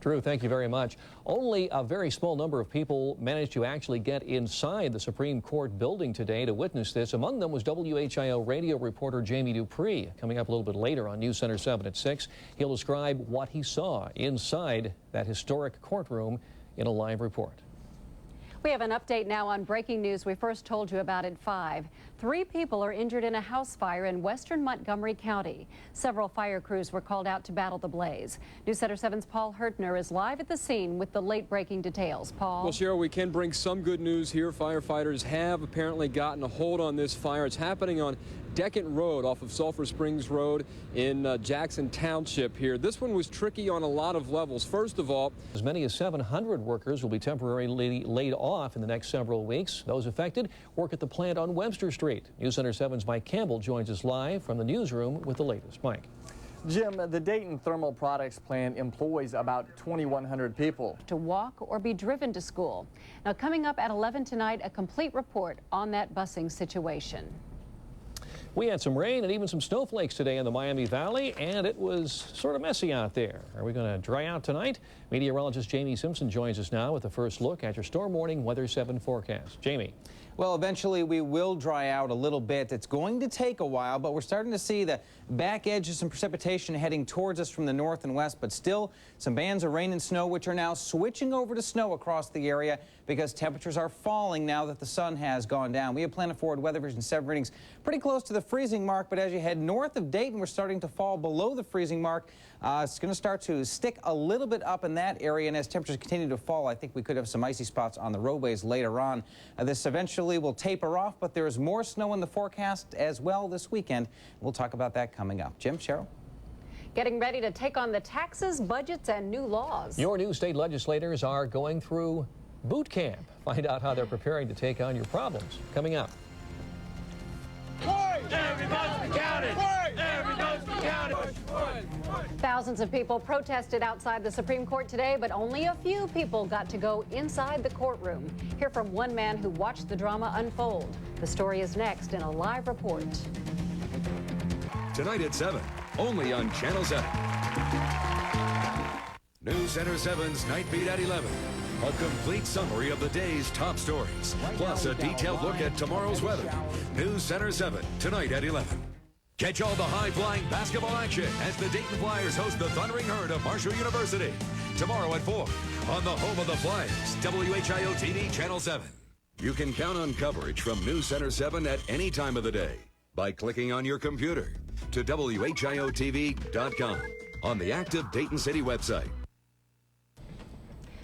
Drew, thank you very much. Only a very small number of people managed to actually get inside the Supreme Court building today to witness this. Among them was WHIO radio reporter Jamie Dupree. Coming up a little bit later on News Center 7 at 6, he'll describe what he saw inside that historic courtroom in a live report. We have an update now on breaking news we first told you about at 5. 3 people are injured in a house fire in western Montgomery County. Several fire crews were called out to battle the blaze. News Center 7's Paul Hertner is live at the scene with the late-breaking details. Paul? Well, Cheryl, we can bring some good news here. Firefighters have apparently gotten a hold on this fire. It's happening on Decant Road off of Sulphur Springs Road in Jackson Township here. This one was tricky on a lot of levels. First of all, as many as 700 workers will be temporarily laid off in the next several weeks. Those affected work at the plant on Webster Street. News Center 7's Mike Campbell joins us live from the newsroom with the latest. Mike. Jim, the Dayton Thermal Products plant employs about 2,100 people. To walk or be driven to school. Now, coming up at 11 tonight, a complete report on that busing situation. We had some rain and even some snowflakes today in the Miami Valley, and it was sort of messy out there. Are we going to dry out tonight? Meteorologist Jamie Simpson joins us now with a first look at your storm warning Weather 7 forecast. Jamie. Well, eventually we will dry out a little bit. It's going to take a while, but we're starting to see the back edge of some precipitation heading towards us from the north and west, but still some bands of rain and snow, which are now switching over to snow across the area because temperatures are falling now that the sun has gone down. We have Planet Forward Weather Vision 7 readings pretty close to the freezing mark, but as you head north of Dayton, we're starting to fall below the freezing mark. It's going to start to stick a little bit up in that area, and as temperatures continue to fall, I think we could have some icy spots on the roadways later on. This eventually will taper off, but there is more snow in the forecast as well this weekend. We'll talk about that coming up. Jim, Cheryl? Getting ready to take on the taxes, budgets, and new laws. Your new state legislators are going through boot camp. Find out how they're preparing to take on your problems. Coming up. Every vote's been counted! Every vote's been counted! Thousands of people protested outside the Supreme Court today, but only a few people got to go inside the courtroom. Hear from one man who watched the drama unfold. The story is next in a live report. Tonight at 7, only on Channel 7. News Center 7's Night Beat at 11. A complete summary of the day's top stories, plus a detailed look at tomorrow's weather. News Center 7, tonight at 11. Catch all the high-flying basketball action as the Dayton Flyers host the Thundering Herd of Marshall University. Tomorrow at 4 on the home of the Flyers, WHIO TV Channel 7. You can count on coverage from News Center 7 at any time of the day by clicking on your computer to WHIOTV.com on the active Dayton City website.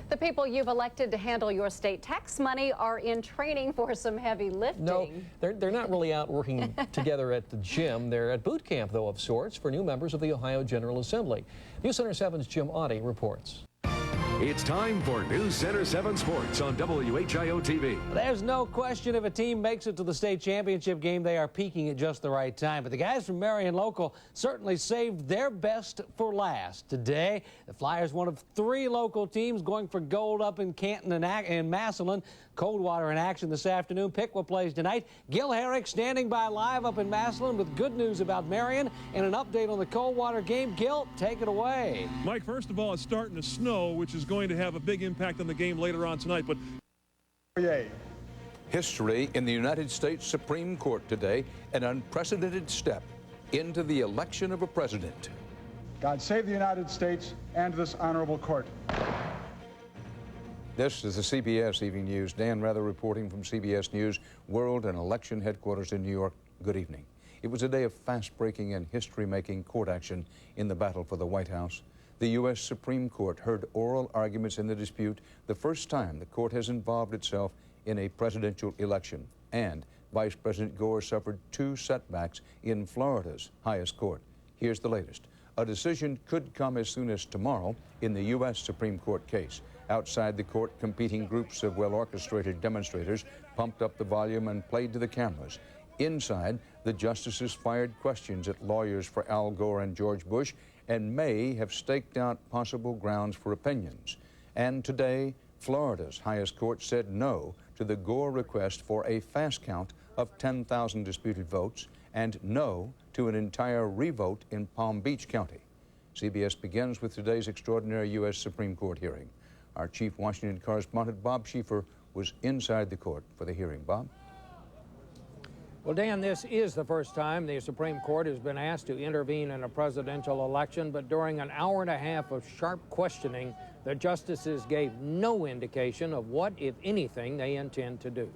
The people you've elected to handle your state tax money are in training for some heavy lifting. No, they're not really out working together at the gym. They're at boot camp, though, of sorts, for new members of the Ohio General Assembly. News Center 7's Jim Audie reports. It's time for News Center 7 Sports on WHIO TV. There's no question if a team makes it to the state championship game, they are peaking at just the right time. But the guys from Marion Local certainly saved their best for last. Today, the Flyers, one of 3 local teams going for gold up in Canton and Massillon. Coldwater in action this afternoon. Piqua plays tonight. Gil Herrick standing by live up in Massillon with good news about Marion and an update on the Coldwater game. Gil, take it away. Mike, first of all, it's starting to snow, which is going to have a big impact on the game later on tonight. But history in the United States Supreme Court today, an unprecedented step into the election of a president. God save the United States and this honorable court. This is the CBS Evening News. Dan Rather reporting from CBS News World and Election Headquarters in New York. Good evening. It was a day of fast-breaking and history-making court action in the battle for the White House. The U.S. Supreme Court heard oral arguments in the dispute, the first time the court has involved itself in a presidential election. And Vice President Gore suffered 2 setbacks in Florida's highest court. Here's the latest. A decision could come as soon as tomorrow in the U.S. Supreme Court case. Outside the court, competing groups of well-orchestrated demonstrators pumped up the volume and played to the cameras. Inside, the justices fired questions at lawyers for Al Gore and George Bush and may have staked out possible grounds for opinions. And today, Florida's highest court said no to the Gore request for a fast count of 10,000 disputed votes and no to an entire revote in Palm Beach County. CBS begins with today's extraordinary U.S. Supreme Court hearing. Our chief Washington correspondent, Bob Schieffer, was inside the court for the hearing. Bob? Well, Dan, this is the first time the Supreme Court has been asked to intervene in a presidential election, but during an hour and a half of sharp questioning, the justices gave no indication of what, if anything, they intend to do.